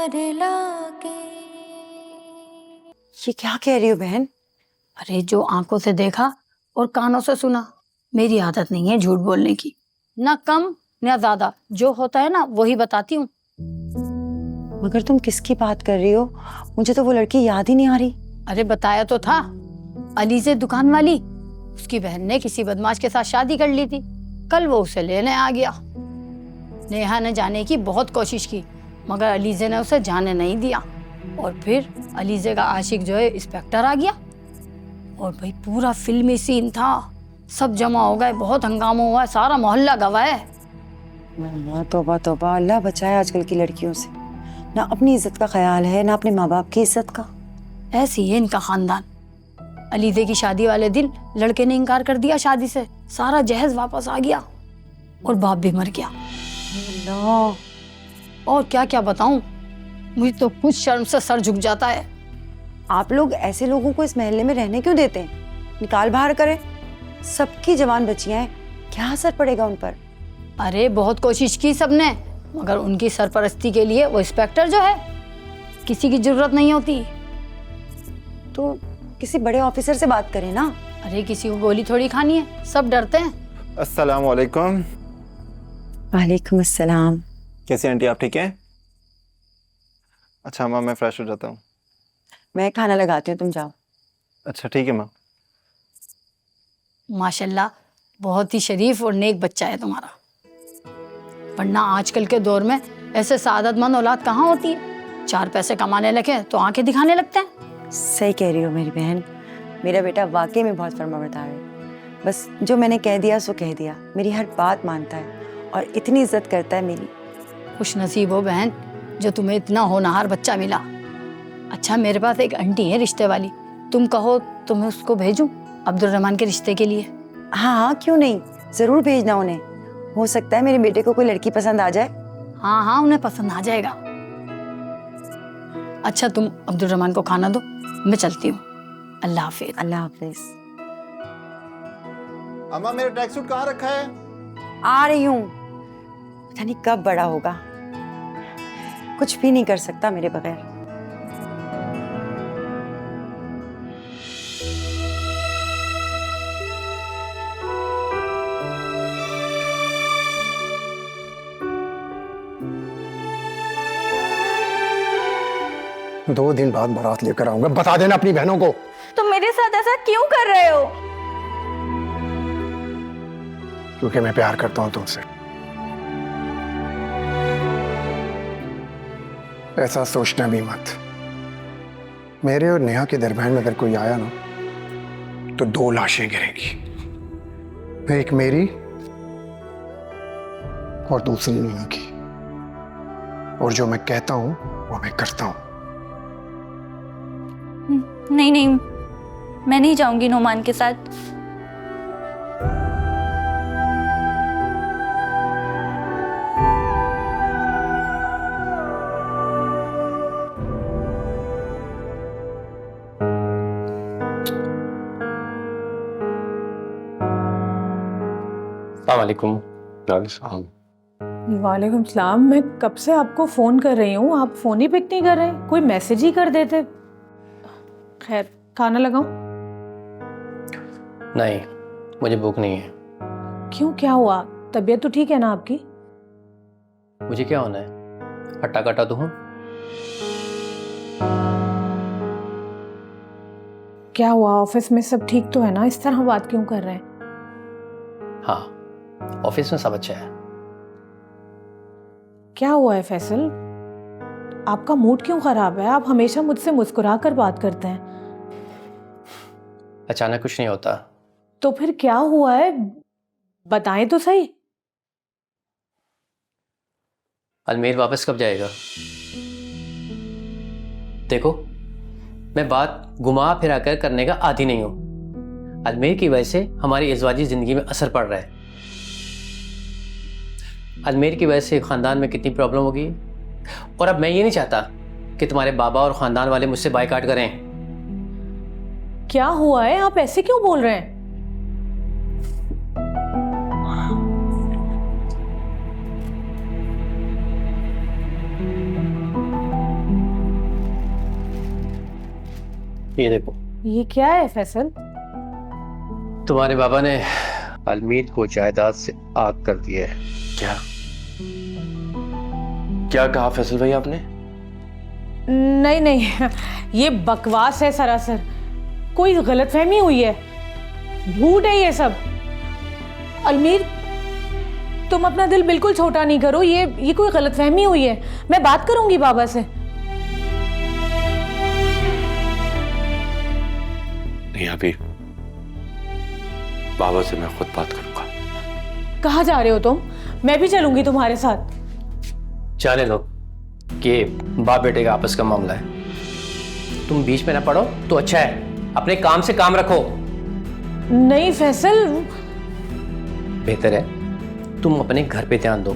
प्यार लागे। ये क्या कह रही हो बहन? अरे जो आंखों से देखा और कानों से सुना, मेरी आदत नहीं है झूठ बोलने की, ना कम ना ज्यादा, जो होता है ना वही बताती हूँ। मगर तुम किसकी बात कर रही हो? मुझे तो वो लड़की याद ही नहीं आ रही। अरे बताया तो था, अली से दुकान वाली, उसकी बहन ने किसी बदमाश के साथ शादी कर ली थी, कल वो उसे लेने आ गया। नेहा ने जाने की बहुत कोशिश की मगर अलीजे ने उसे जाने नहीं दिया, और फिर अलीजे का आशिक जो है इंस्पेक्टर आ गया, और भाई पूरा फिल्मी सीन था, सब जमा हो गए, बहुत हंगामा हुआ, सारा मोहल्ला गवाह है। तौबा तौबा, अल्लाह बचाए आजकल की लड़कियों से। ना अपनी इज्जत का ख्याल है ना अपने माँ बाप की इज्जत का। ऐसी है इनका खानदान। अलीजे की शादी वाले दिन लड़के ने इनकार कर दिया शादी से, सारा जहेज वापस आ गया और बाप भी मर गया। अल्लाह। और क्या क्या बताऊं, मुझे तो खुद शर्म से सर झुक जाता है। आप लोग ऐसे लोगों को इस मोहल्ले में रहने क्यों देते हैं? निकाल बाहर करें। सबकी जवान बच्चियां हैं, क्या असर पड़ेगा उन पर? अरे बहुत कोशिश की सबने, मगर उनकी सरपरस्ती के लिए वो इंस्पेक्टर जो है, किसी की जरूरत नहीं होती। तो किसी बड़े ऑफिसर से बात करें ना। अरे किसी को गोली थोड़ी खानी है, सब डरते हैं। अस्सलाम वालेकुम। वालेकुम अस्सलाम। कैसी आंटी, आप ठीक हैं? अच्छा माँ, मैं फ्रेश हो जाता हूँ। मैं खाना लगाती हूँ, तुम जाओ। अच्छा ठीक है माँ। माशाल्लाह बहुत ही शरीफ और नेक बच्चा है तुम्हारा, वरना आजकल के दौर में ऐसे सादतमंद औलाद कहाँ होती है। 4 पैसे कमाने लगे तो आंखें दिखाने लगते हैं। सही कह रही हो मेरी बहन, मेरा बेटा वाकई में बहुत फर्माबरदार है। बस जो मैंने कह दिया सो कह दिया, मेरी हर बात मानता है और इतनी इज्जत करता है मेरी। खुश नसीब हो बहन जो तुम्हें इतना होनहार बच्चा मिला। अच्छा मेरे पास एक आंटी है रिश्ते वाली, तुम कहो तो मैं उसको भेजूं अब्दुल रहमान के रिश्ते के लिए? हाँ हाँ, क्यों नहीं, जरूर भेजना उन्हें। हो सकता है मेरे बेटे को कोई लड़की पसंद आ जाए। हाँ हाँ उन्हें पसंद आ जाएगा। अच्छा तुम अब्दुल रहमान को खाना दो, मैं चलती हूँ। अल्लाह हाफिज। अल्लाह हाफिज। अम्मा मेरा ट्रैक सूट कहाँ रखा है? आ रही हूँ। पता नहीं कब बड़ा होगा, कुछ भी नहीं कर सकता मेरे बगैर। दो दिन बाद बारात लेकर आऊंगा, बता देना अपनी बहनों को। तो मेरे साथ ऐसा क्यों कर रहे हो? क्योंकि मैं प्यार करता हूं तुमसे। ऐसा सोचना भी मत। मेरे और नेहा के दरमियान में अगर कोई आया ना तो 2 लाशें गिरेंगी, एक मेरी और दूसरी नेहा की। और जो मैं कहता हूं वो मैं करता हूं। नहीं नहीं, मैं नहीं जाऊंगी नोमान के साथ। वालेकुम सलाम। मैं कब से आपको फोन कर रही हूँ, आप फोन ही पिक नहीं कर रहे। कोई मैसेज ही कर देते। खैर खाना लगाऊं? नहीं, मुझे भूख नहीं है। क्यों, क्या हुआ? तबीयत तो ठीक है ना आपकी? मुझे क्या होना है, हट्टा कट्टा तो हूँ। क्या हुआ, ऑफिस में सब ठीक तो है ना? इस तरह बात क्यों कर रहे हैं? हाँ, ऑफिस में सब अच्छा है। क्या हुआ है फैसल, आपका मूड क्यों खराब है? आप हमेशा मुझसे मुस्कुरा कर बात करते हैं। अचानक कुछ नहीं होता। तो फिर क्या हुआ है, बताएं तो सही। अलमीर वापस कब जाएगा? देखो, मैं बात घुमा फिरा कर करने का आदी नहीं हूं। अलमीर की वजह से हमारी इज़वाजी जिंदगी में असर पड़ रहा है। अलमीर की वजह से खानदान में कितनी प्रॉब्लम होगी, और अब मैं ये नहीं चाहता कि तुम्हारे बाबा और खानदान वाले मुझसे बायकॉट करें। क्या हुआ है, आप ऐसे क्यों बोल रहे हैं? ये देखो, ये क्या है फैसल? तुम्हारे बाबा ने अलमीर को जायदाद से आग कर दिया है। क्या क्या कहा फैसल भाई आपने? नहीं नहीं, ये बकवास है सरासर। कोई गलतफहमी हुई है, झूठ है ये सब। अलमीर, तुम अपना दिल बिल्कुल छोटा नहीं करो। ये कोई गलतफहमी हुई है। मैं बात करूंगी बाबा से। नहीं अभी बाबा से मैं खुद बात करूंगा। कहाँ जा रहे हो तुम? मैं भी चलूंगी तुम्हारे साथ। जाने दो कि बाप बेटे का आपस का मामला है, तुम बीच में ना पड़ो तो अच्छा है। अपने काम से काम रखो। नहीं फैसल, बेहतर है तुम अपने घर पे ध्यान दो।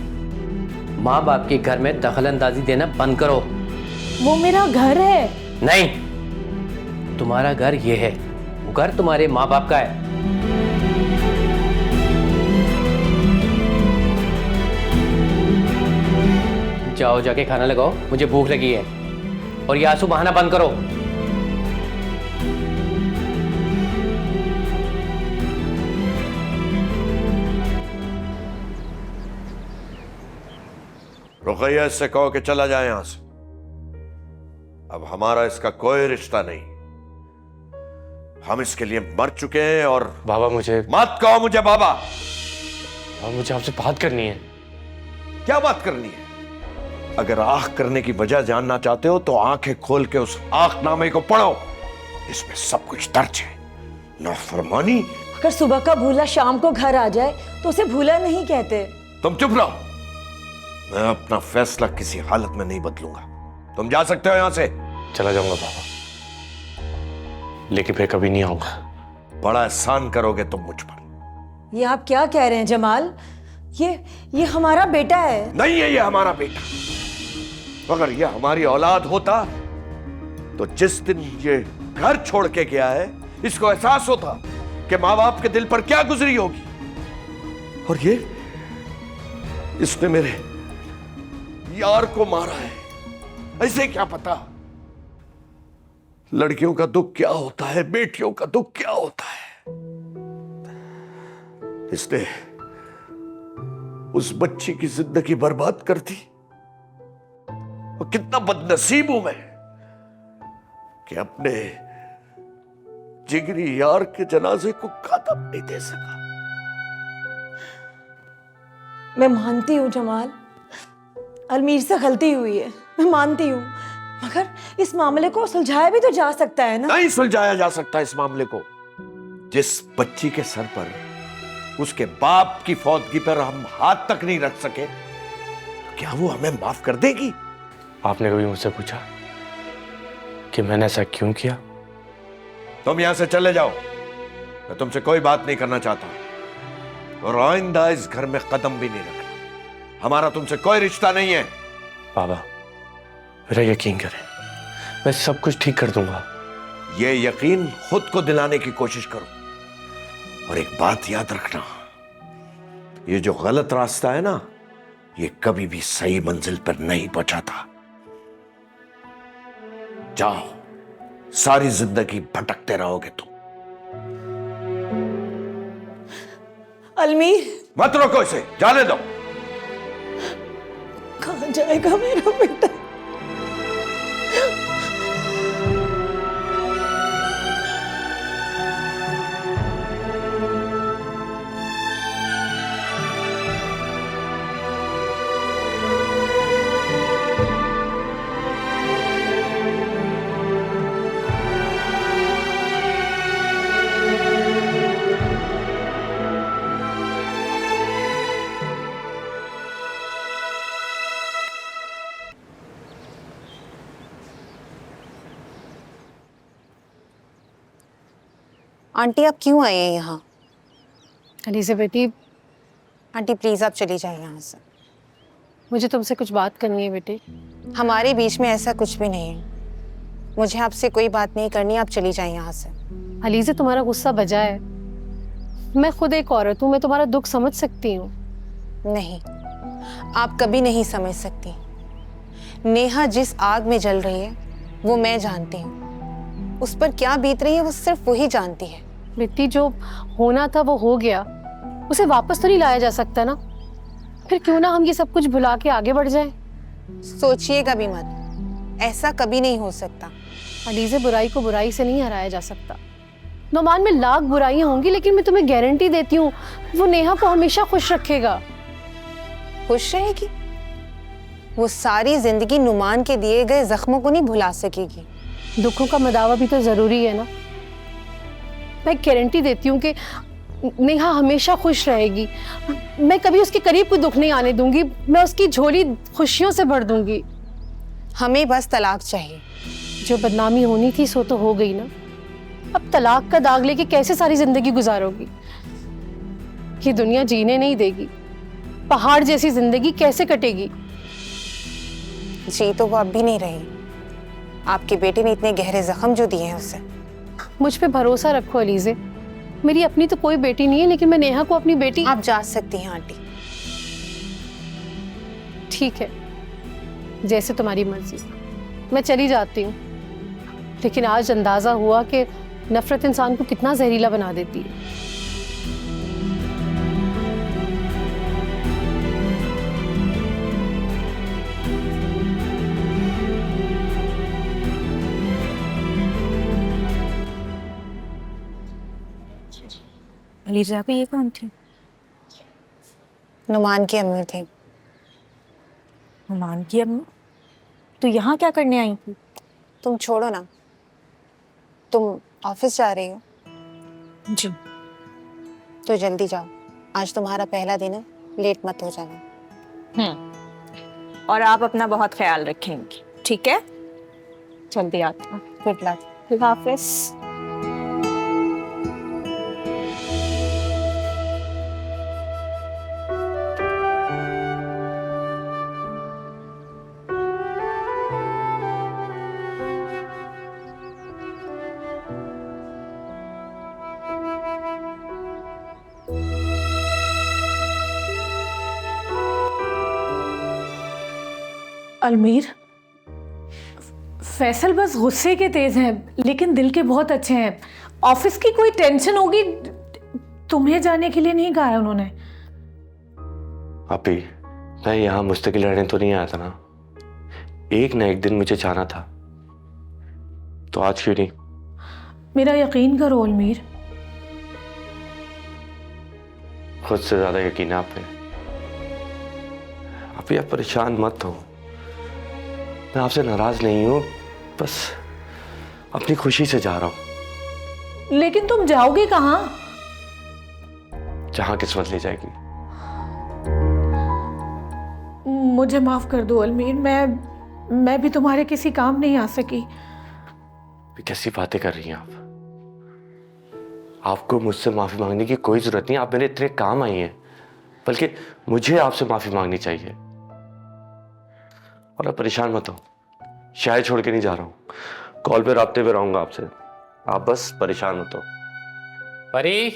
माँ बाप के घर में दखल अंदाजी देना बंद करो। वो मेरा घर है। नहीं, तुम्हारा घर ये है, वो घर तुम्हारे माँ बाप का है। जाओ जाके खाना लगाओ, मुझे भूख लगी है। और ये आंसू बहाना बंद करो। रुकैया इससे कहो कि चला जाए यहां से। अब हमारा इसका कोई रिश्ता नहीं। हम इसके लिए मर चुके हैं। और बाबा मुझे मत कहो मुझे बाबा। मुझे आपसे बात करनी है। क्या बात करनी है? अगर आंख करने की वजह जानना चाहते हो तो आंखें खोल के उस आंखनामे को पढ़ो। इसमें सब कुछ दर्ज है। नाफरमानी। अगर सुबह का भूला शाम को घर आ जाए तो उसे भूला नहीं कहते। तुम चुप रहो। मैं अपना फैसला किसी हालत में नहीं बदलूंगा। तुम जा सकते हो यहां से। चला जाऊंगा बाबा, लेकिन फिर कभी नहीं आऊंगा। बड़ा एहसान करोगे तुम मुझ पर। ये आप क्या कह रहे हैं जमाल? ये हमारा बेटा है। नहीं है ये हमारा बेटा। अगर ये हमारी औलाद होता तो जिस दिन ये घर छोड़ के गया है इसको एहसास होता कि माँ बाप के दिल पर क्या गुजरी होगी। और ये इसने मेरे यार को मारा है। ऐसे क्या पता लड़कियों का दुख क्या होता है, बेटियों का दुख क्या होता है। इसने उस बच्ची की जिंदगी बर्बाद कर दी। और कितना बदनसीब हूं मैं कि अपने जिगरी यार के जनाजे को कदम नहीं दे सका। मैं मानती हूँ जमाल, अलमीर से गलती हुई है, मैं मानती हूँ, मगर इस मामले को सुलझाया भी तो जा सकता है ना। नहीं सुलझाया जा सकता इस मामले को। जिस बच्ची के सर पर उसके बाप की फौतगी पर हम हाथ तक नहीं रख सके, तो क्या वो हमें माफ कर देगी? आपने कभी मुझसे पूछा कि मैंने ऐसा क्यों किया? तुम यहां से चले जाओ। मैं तुमसे कोई बात नहीं करना चाहता और आइंदा इस घर में कदम भी नहीं रखना। हमारा तुमसे कोई रिश्ता नहीं है। बाबा मेरा यकीन करें, मैं सब कुछ ठीक कर दूंगा। ये यकीन खुद को दिलाने की कोशिश करो। और एक बात याद रखना, ये जो गलत रास्ता है ना, ये कभी भी सही मंजिल पर नहीं पहुंचाता। जाओ, सारी जिंदगी भटकते रहोगे तुम। अलमीर, मत रोको इसे, जाने दो। कहाँ जाएगा मेरा बेटा? आंटी आप क्यों आई हैं यहाँ? अली से बेटी, आंटी प्लीज़ आप चली जाइए यहाँ से। मुझे तुमसे कुछ बात करनी है बेटी। हमारे बीच में ऐसा कुछ भी नहीं है। मुझे आपसे कोई बात नहीं करनी, आप चली जाइए यहाँ से। अली से तुम्हारा गुस्सा बजा है। मैं खुद एक औरत हूँ, मैं तुम्हारा दुख समझ सकती हूँ। नहीं, आप कभी नहीं समझ सकती। नेहा जिस आग में जल रही है वो मैं जानती हूँ। उस पर क्या बीत रही है वो सिर्फ वही जानती है। बेटी, जो होना था वो हो गया, उसे वापस तो नहीं लाया जा सकता ना। फिर क्यों ना हम ये सब कुछ भुला के आगे बढ़ जाएं? सोचिएगा भी मत, ऐसा कभी नहीं हो सकता। अलीज़े, बुराई को बुराई से नहीं हराया जा सकता। नुमान में लाख बुराइयां होंगी, लेकिन मैं तुम्हें गारंटी देती हूँ वो नेहा को हमेशा खुश रखेगा। खुश रहेगी? वो सारी जिंदगी नुमान के दिए गए जख्मों को नहीं भुला सकेगी। दुखों का मदावा भी तो जरूरी है ना। मैं गारंटी देती हूँ कि नेहा हमेशा खुश रहेगी। मैं कभी उसके करीब कोई दुख नहीं आने दूंगी। मैं उसकी झोली खुशियों से भर दूंगी। हमें बस तलाक चाहिए। जो बदनामी होनी थी सो तो हो गई ना। अब तलाक का दाग लेके कैसे सारी जिंदगी गुजारोगी? ये दुनिया जीने नहीं देगी। पहाड़ जैसी जिंदगी कैसे कटेगी? जी तो वो अब भी नहीं रही। आपके बेटे ने इतने गहरे जख्म जो दिए हैं उसे। मुझ पे भरोसा रखो अलीज़े। मेरी अपनी तो कोई बेटी नहीं है, लेकिन मैं नेहा को अपनी बेटी। आप जा सकती हैं आंटी। ठीक है, जैसे तुम्हारी मर्जी। मैं चली जाती हूँ, लेकिन आज अंदाजा हुआ कि नफरत इंसान को कितना जहरीला बना देती है। अलीजा को ये कौन थी? नुमान की अम्मी थी। नुमान की अम्मी? तो यहाँ क्या करने आई थी? तुम छोड़ो ना, तुम ऑफिस जा रही हो? जी। तो जल्दी जाओ, आज तुम्हारा पहला दिन है, लेट मत हो जाना। और आप अपना बहुत ख्याल रखेंगी, ठीक है? जल्दी आती हूँ। Good luck. खुदा हाफिज। अलमीर, फैसल बस गुस्से के तेज हैं, लेकिन दिल के बहुत अच्छे हैं। ऑफिस की कोई टेंशन होगी, तुम्हें जाने के लिए नहीं कहा है उन्होंने। अभी मैं यहाँ मुस्तकिल रहने तो नहीं आया था ना। एक ना एक दिन मुझे जाना था, तो आज क्यों नहीं? मेरा यकीन करो अलमीर। खुद से ज्यादा यकीन है आप पे। अभी आप परेशान मत हो। मैं आपसे नाराज नहीं हूं, बस अपनी खुशी से जा रहा हूं। लेकिन तुम जाओगे कहाँ? जहां किस्मत ले जाएगी। मुझे माफ कर दो अलमीर, मैं भी तुम्हारे किसी काम नहीं आ सकी। कैसी बातें कर रही हैं आप? आपको मुझसे माफी मांगने की कोई जरूरत नहीं। आप मेरे इतने काम आई हैं, बल्कि मुझे आपसे माफी मांगनी चाहिए। और आप परेशान मत हो, शायद छोड़ के नहीं जा रहा हूं। कॉल पे राब्ते पे रहूंगा आपसे। आप बस परेशान मत हो। परी,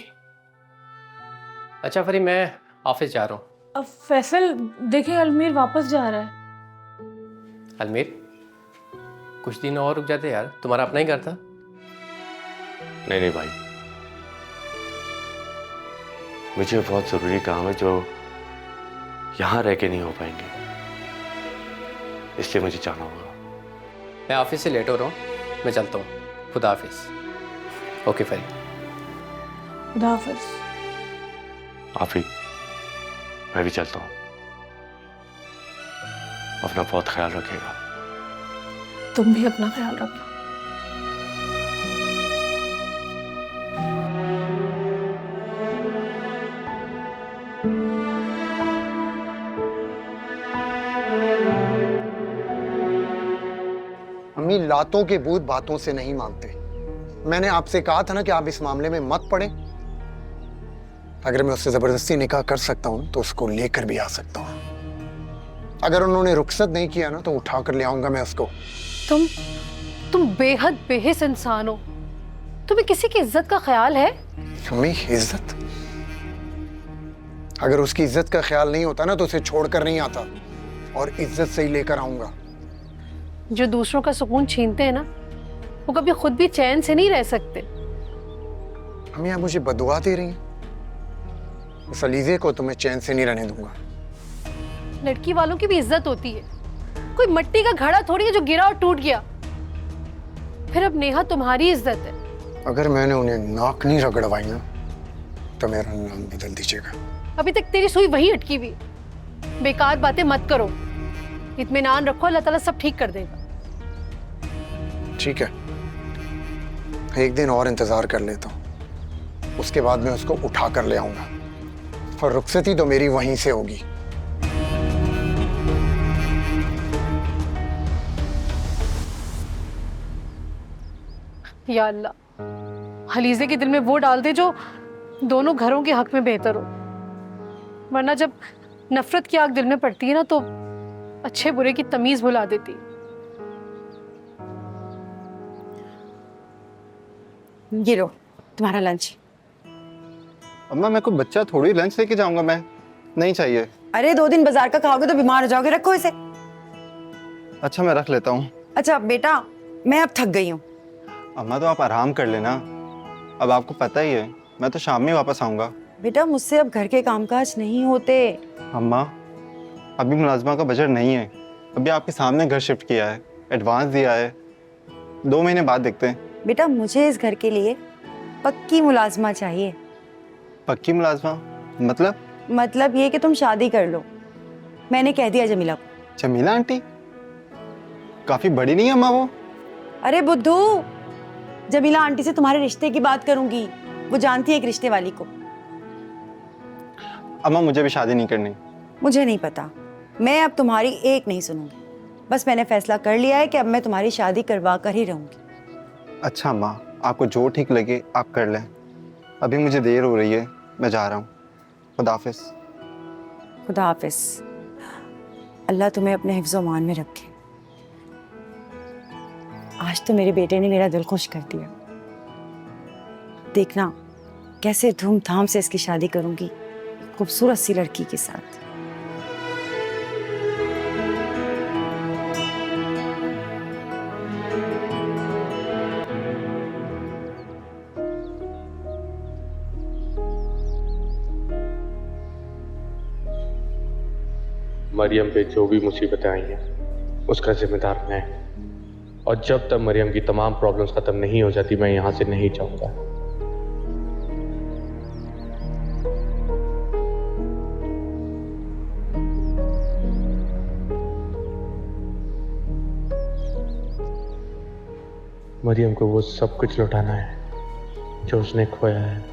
अच्छा परी, मैं ऑफिस जा रहा हूँ। अब फैसल देखिए, अलमीर वापस जा रहा है। अलमीर, कुछ दिन और रुक जाते यार, तुम्हारा अपना ही घर था। नहीं नहीं भाई, मुझे बहुत जरूरी काम है जो यहां रह के नहीं हो पाएंगे, इसलिए मुझे जाना होगा। मैं ऑफिस से लेट हो रहा हूँ, मैं चलता हूँ। खुदा हाफिज। ओके फरी। खुदा हाफिज। आप ही, मैं भी चलता हूँ। अपना बहुत ख्याल रखिएगा। तुम भी अपना ख्याल रखना। अम्मी, लातों के भूत बातों से नहीं मांगते। मैंने आपसे कहा था ना कि आप इस मामले में मत पड़े। अगर मैं उससे जबरदस्ती निकाह कर सकता हूं तो उसको लेकर भी आ सकता हूं। अगर उन्होंने रुखसत नहीं किया ना तो उठा कर ले आऊंगा मैं उसको। तुम बेहद बेहिस इंसान हो। तुम्हें किसी की इज्जत का ख्याल है? अम्मी, इज्जत? अगर उसकी इज्जत का ख्याल नहीं होता ना तो उसे छोड़कर नहीं आता, और इज्जत से ही लेकर आऊंगा। जो दूसरों का सुकून छीनते हैं ना, वो कभी खुद भी चैन से नहीं रह सकते। अम्मी आप मुझे बदुआ दे रही हैं? उस अलीजे को तो मैं चैन से नहीं रहने दूंगा। लड़की वालों की भी इज्जत होती है, कोई मिट्टी का घड़ा थोड़ी है जो गिरा और टूट गया। फिर अब नेहा तुम्हारी इज्जत है। अगर मैंने उन्हें नाक नहीं रगड़वाई ना तो मेरा नाम बदल दीजिएगा। अभी तक तेरी सुई वही अटकी हुई। बेकार बातें मत करो, इत्मीनान रखो, अल्लाह ताला सब ठीक कर देगा। ठीक है, एक दिन और इंतजार कर लेता हूँ, उसके बाद मैं उसको उठा कर ले आऊंगा और रुखसती तो मेरी वहीं से होगी। या अल्लाह, हलीजे के दिल में वो डाल दे जो दोनों घरों के हक में बेहतर हो, वरना जब नफरत की आग दिल में पड़ती है ना तो अच्छे बुरे की तमीज भुला देती है। ये लो तुम्हारा लंच। अम्मा मैं कोई बच्चा थोड़ी लंच लेके जाऊंगा, मैं नहीं चाहिए। अरे 2 दिन बाजार का खाओगे तो बीमार हो जाओगे, रखो इसे। अच्छा मैं रख लेता हूँ। अच्छा बेटा, मैं अब थक गई हूँ। अम्मा तो आप आराम कर लेना, अब आपको पता ही है मैं तो शाम में वापस आऊंगा। बेटा मुझसे अब घर के कामकाज नहीं होते। अम्मा अभी मुलाजमा का बजट नहीं है, अभी आपके सामने घर शिफ्ट किया है, एडवांस दिया है, 2 महीने बाद देखते हैं। बेटा मुझे इस घर के लिए पक्की मुलाजमा चाहिए। पक्की मुलाजमा मतलब ये कि तुम शादी कर लो। मैंने कह दिया जमीला को। जमीला आंटी काफी बड़ी नहीं है अम्मा वो? अरे बुद्धू, जमीला आंटी से तुम्हारे रिश्ते की बात करूंगी, वो जानती है एक रिश्ते वाली को। अम्मा मुझे भी शादी नहीं करनी। मुझे नहीं पता, मैं अब तुम्हारी एक नहीं सुनूंगी। बस मैंने फैसला कर लिया है कि अब मैं तुम्हारी शादी करवा कर ही रहूंगी। अच्छा अम्मा, आपको जो ठीक लगे आप कर लें, अभी मुझे देर हो रही है, मैं जा रहा हूँ। खुदा हाफिज। खुदा हाफिज। अल्लाह तुम्हें अपने हिफ्ज़ मान में रखे। आज तो मेरे बेटे ने मेरा दिल खुश कर दिया। देखना कैसे धूमधाम से इसकी शादी करूंगी, खूबसूरत सी लड़की के साथ। मरियम पे जो भी मुसीबतें आई हैं उसका जिम्मेदार मैं। और जब तक मरियम की तमाम प्रॉब्लम्स खत्म नहीं हो जाती मैं यहां से नहीं जाऊंगा। मरियम को वो सब कुछ लौटाना है जो उसने खोया है।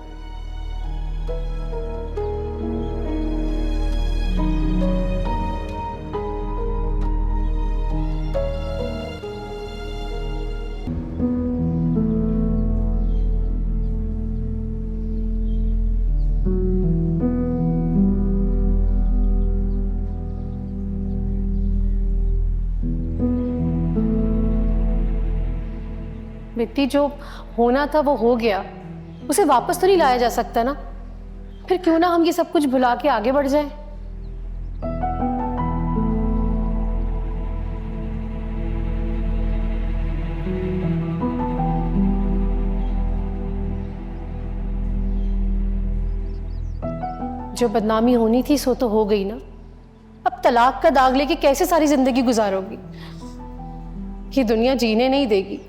बेटी, जो होना था वो हो गया, उसे वापस तो नहीं लाया जा सकता ना। फिर क्यों ना हम ये सब कुछ भुला के आगे बढ़ जाएं। जो बदनामी होनी थी सो तो हो गई ना। अब तलाक का दाग लेके कैसे सारी जिंदगी गुजारोगी? ये दुनिया जीने नहीं देगी।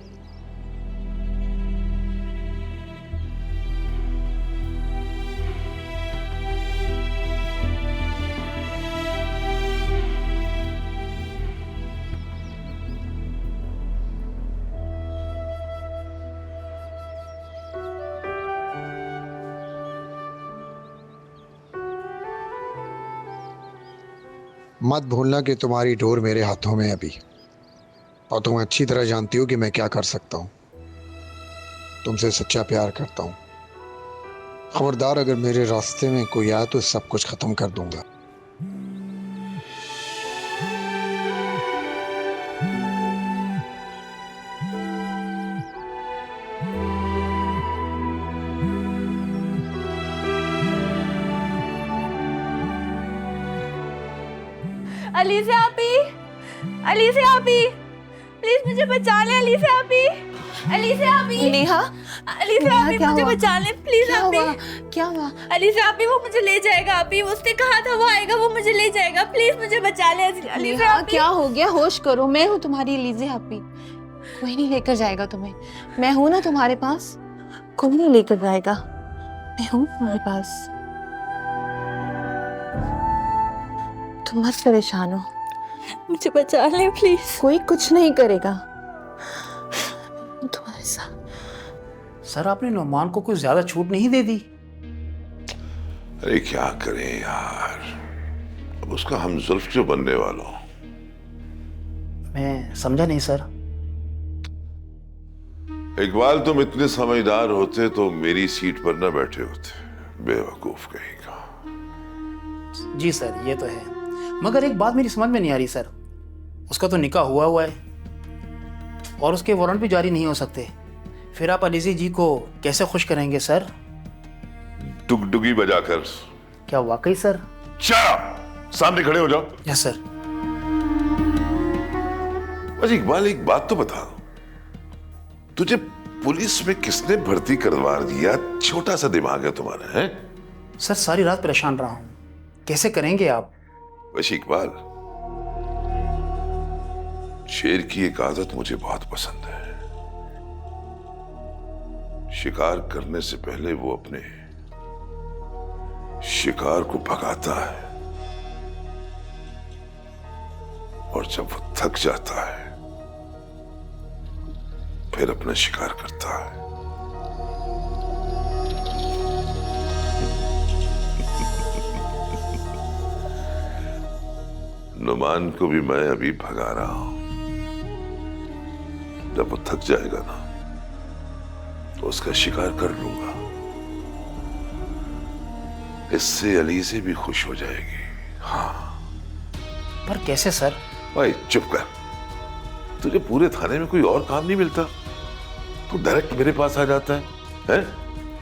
मत भूलना कि तुम्हारी डोर मेरे हाथों में है अभी, और तुम अच्छी तरह जानती हो कि मैं क्या कर सकता हूँ। तुमसे सच्चा प्यार करता हूँ। खबरदार, अगर मेरे रास्ते में कोई आया तो सब कुछ खत्म कर दूंगा। अलीज़ा आपी, अलीज़ा आपी, प्लीज मुझे बचा ले अलीज़ा आपी। अलीज़ा अभी नेहा, अलीज़ा अभी मुझे बचा ले प्लीज अभी। क्या हुआ? अलीज़ा अभी वो मुझे ले जाएगा, अभी उसने कहा था वो आएगा, वो मुझे ले जाएगा, प्लीज मुझे बचा ले अलीज़ा। नेहा, क्या हो गया? होश करो, मैं हूँ तुम्हारी अलीज़ा अभी। कोई नहीं लेकर जाएगा तुम्हें, मैं हूँ ना तुम्हारे पास। कोई नहीं लेकर जाएगा, मैं हूँ तुम्हारे पास। तुम मत परेशान हो, मुझे बचा ले प्लीज। कोई कुछ नहीं करेगा तुम्हारे साथ। सर आपने नुमान को कुछ ज्यादा छूट नहीं दे दी? अरे क्या करें यार, अब उसका हम जुल्फ जो बनने वालों। मैं समझा नहीं सर। इकबाल तुम इतने समझदार होते तो मेरी सीट पर न बैठे होते, बेवकूफ कहेगा। जी सर ये तो है, मगर एक बात मेरी समझ में नहीं आ रही सर। उसका तो निकाह हुआ है और उसके वारंट भी जारी नहीं हो सकते, फिर आप अलीज़ा जी को कैसे खुश करेंगे सर? डुगडुगी बजाकर। क्या वाकई सर? सामने खड़े हो जाओ। Yes sir. बस इकबाल एक बात तो बता, तुझे पुलिस में किसने भर्ती करवा दिया? छोटा सा दिमाग है तुम्हारा, है? सर सारी रात परेशान रहा हूं, कैसे करेंगे आप? वैसे इकबाल, शेर की एक आदत मुझे बहुत पसंद है। शिकार करने से पहले वो अपने शिकार को भगाता है और जब वो थक जाता है फिर अपना शिकार करता है। नुमान को भी मैं अभी भगा रहा हूं, जब वो थक जाएगा ना तो उसका शिकार कर लूंगा। इससे अलीज़ा भी खुश हो जाएगी। हाँ। पर कैसे सर? भाई चुप कर, तुझे पूरे थाने में कोई और काम नहीं मिलता, तू डायरेक्ट मेरे पास आ जाता है?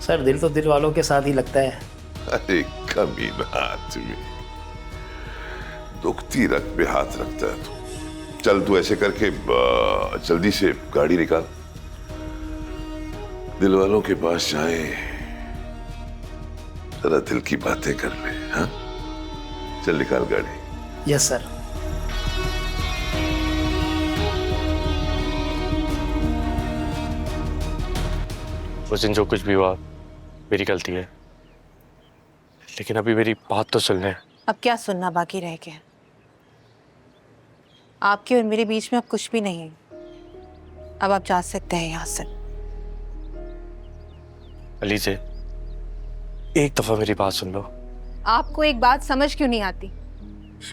सर दिल तो दिल वालों के साथ ही लगता है। अरे कमीना आदमी, दुखती रग पे हाथ रखता है तू। चल तू ऐसे करके जल्दी से गाड़ी निकाल, दिल वालों के पास जाए, जरा दिल की बातें कर ले। हाँ चल निकाल गाड़ी। Yes sir. उस दिन जो कुछ भी हुआ मेरी गलती है, लेकिन अभी मेरी बात तो सुन ले। अब क्या सुनना बाकी रह गया? आपके और मेरे बीच में अब कुछ भी नहीं है। अब आप जा सकते हैं यहाँ से। अलीज़ा, एक दफा मेरी बात सुन लो। आपको एक बात समझ क्यों नहीं आती?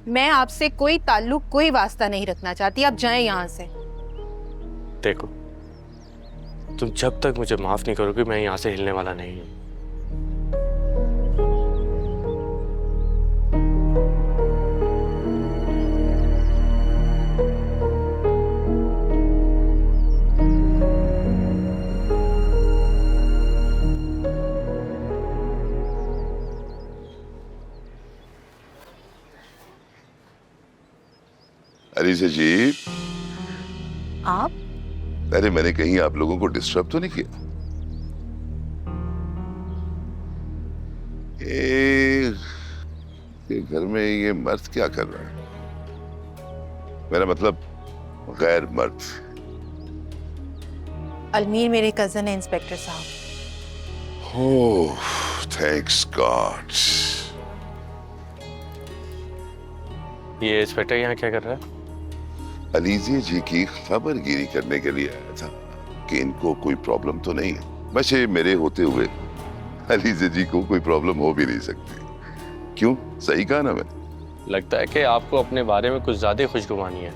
मैं आपसे कोई ताल्लुक, कोई वास्ता नहीं रखना चाहती। आप जाएं यहाँ से। देखो, तुम जब तक मुझे माफ नहीं करोगे मैं यहाँ से हिलने वाला नहीं हूँ। अलीज़ा जी। आप? अरे मैंने कहीं आप लोगों को डिस्टर्ब तो नहीं किया? ये घर में ये मर्द क्या कर रहा है? मेरा मतलब गैर मर्द। अलमीर मेरे कजन है इंस्पेक्टर साहब। ओह, थैंक्स गॉड। ये इंस्पेक्टर यहाँ क्या कर रहा है? अलीज़ा जी की खबरगिरी करने के लिए आया था कि इनको कोई प्रॉब्लम तो नहीं है। बस ये मेरे होते हुए अलीज़ा जी को कोई प्रॉब्लम हो भी नहीं सकती। क्यों, सही कहा ना मैंने? लगता है कि आपको अपने बारे में कुछ ज्यादा खुशगुमानी है।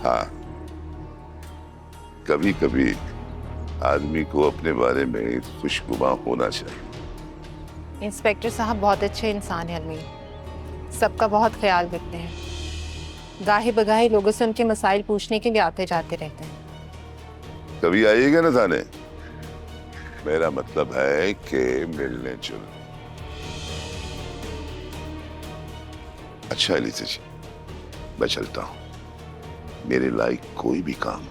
हाँ, कभी कभी आदमी को अपने बारे में खुशगुमा होना चाहिए। इंस्पेक्टर साहब बहुत अच्छे इंसान है अलमीर, सबका बहुत ख्याल रखते हैं। गाहे बगाहे लोगों से उनके मसाइल पूछने के लिए आते जाते रहते हैं। कभी आइएगा ना थाने, मेरा मतलब है कि मिलने चलो। अच्छा अलीज़ा जी, मैं चलता हूं। मेरे लायक कोई भी काम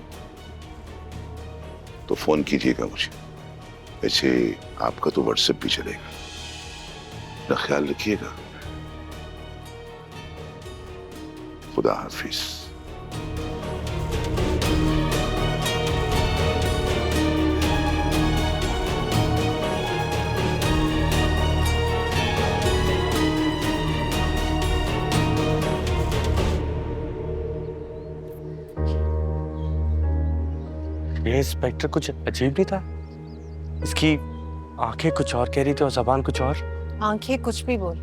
तो फोन कीजिएगा मुझे। वैसे आपका तो व्हाट्सएप भी चलेगा ना, ख्याल रखिएगा। खुदा हाफिज। ये इंस्पेक्टर कुछ अजीब नहीं था? इसकी आंखें कुछ और कह रही थी और जबान कुछ और। आंखें कुछ भी बोले,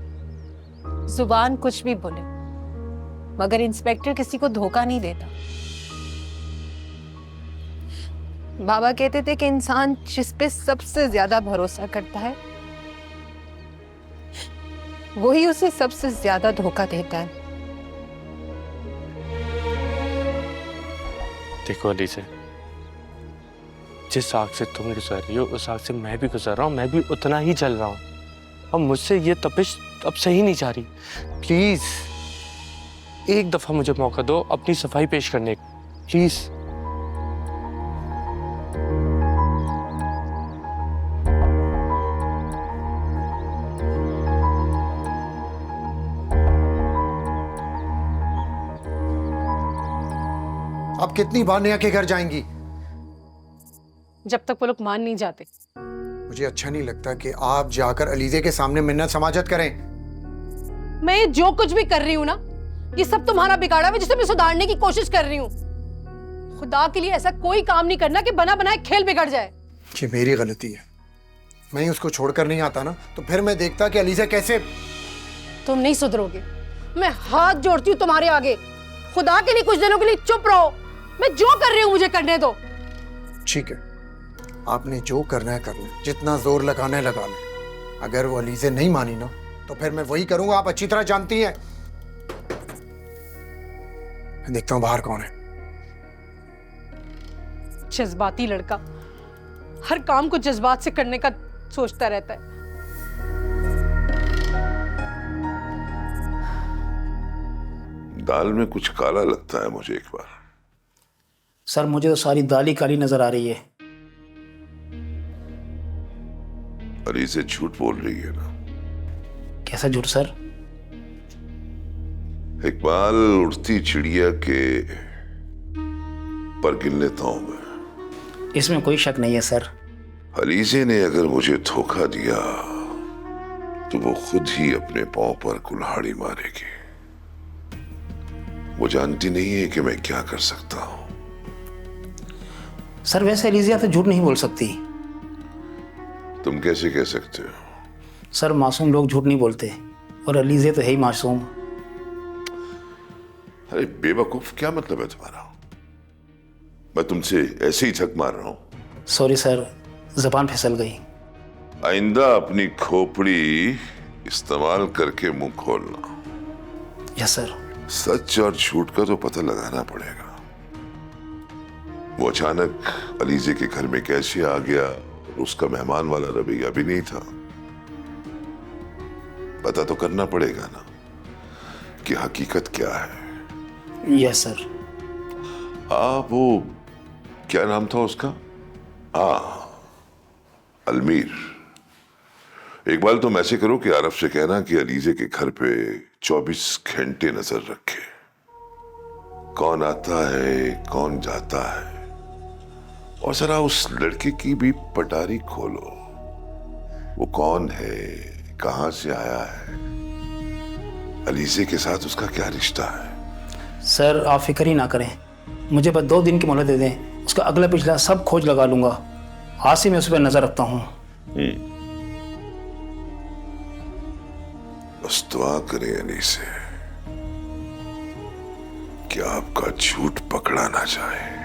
जुबान कुछ भी बोले, मगर इंस्पेक्टर किसी को धोखा नहीं देता। बाबा कहते थे कि इंसान जिस पे सबसे ज्यादा भरोसा करता है वही उसे सबसे ज्यादा धोखा देता है। देखो अली से, जिस आग से तुम गुजर रही हो उस आग से मैं भी गुजर रहा हूँ, मैं भी उतना ही चल रहा हूँ। और मुझसे ये तपिश अब सही नहीं जा रही। प्लीज एक दफा मुझे मौका दो अपनी सफाई पेश करने का, प्लीज। आप कितनी बार नेहा के घर जाएंगी? जब तक वो लोग मान नहीं जाते। मुझे अच्छा नहीं लगता कि आप जाकर अलीजे के सामने मिन्नत समाजत करें। मैं जो कुछ भी कर रही हूँ ना, ये सब तुम्हारा बिगाड़ा है जिसे मैं सुधारने की कोशिश कर रही हूँ। खुदा के लिए ऐसा कोई काम नहीं करना कि बना बनाए खेल बिगड़ जाए। ये मेरी गलती है। मैं ही उसको छोड़कर नहीं आता ना, तो फिर मैं देखता कि अलीजा कैसे। तुम नहीं सुधरोगे। मैं हाथ जोड़ती हूँ तुम्हारे आगे। खुदा के लिए कुछ दिनों के लिए चुप रहो। मैं जो कर रही हूँ मुझे करने दो। ठीक है, आपने जो करना है कर लें, जितना जोर लगाना है लगा लें। अगर वो अलीजे नहीं मानी ना, तो फिर मैं वही करूंगा। आप अच्छी तरह जानती हैं। मैं देखता हूं बाहर कौन है। जज्बाती लड़का, हर काम को जज्बात से करने का सोचता रहता है। दाल में कुछ काला लगता है मुझे एक बार। सर मुझे तो सारी दाल ही काली नजर आ रही है। अलीजे झूठ बोल रही है ना? कैसा झूठ सर? इकबाल उड़ती चिड़िया के पर गिन लेता हूं मैं। इसमें कोई शक नहीं है सर। अलीजे ने अगर मुझे धोखा दिया तो वो खुद ही अपने पांव पर कुल्हाड़ी मारेगी। वो जानती नहीं है कि मैं क्या कर सकता हूं। सर वैसे एलिजिया तो झूठ नहीं बोल सकती। तुम कैसे कह सकते हो? सर मासूम लोग झूठ नहीं बोलते और एलिजिया तो है ही मासूम। अरे बेवकूफ, क्या मतलब है तुम्हारा? मैं तुमसे ऐसे ही झक मार रहा हूं। सॉरी सर, जबान फिसल गई। आइंदा अपनी खोपड़ी इस्तेमाल करके मुंह खोलना। Yes sir. सच और झूठ का तो पता लगाना पड़ेगा। वो अचानक अलीजे के घर में कैसे आ गया और उसका मेहमान वाला रवैया भी नहीं था। पता तो करना पड़ेगा ना कि हकीकत क्या है। Yes sir. वो क्या नाम था उसका? अलमीर। इकबाल तुम ऐसे करो कि आरफ से कहना कि अलीजे के घर पे 24 घंटे नजर रखे। कौन आता है कौन जाता है, और जरा उस लड़के की भी पटारी खोलो। वो कौन है, कहां से आया है, अलीजे के साथ उसका क्या रिश्ता है। सर आप फिक्र ही ना करें, मुझे बस 2 दिन की मोहलत दे दें, उसका अगला पिछला सब खोज लगा लूंगा। आज से मैं उस पर नजर रखता हूँ। बस दुआ करें अली से कि आपका झूठ पकड़ा ना जाए।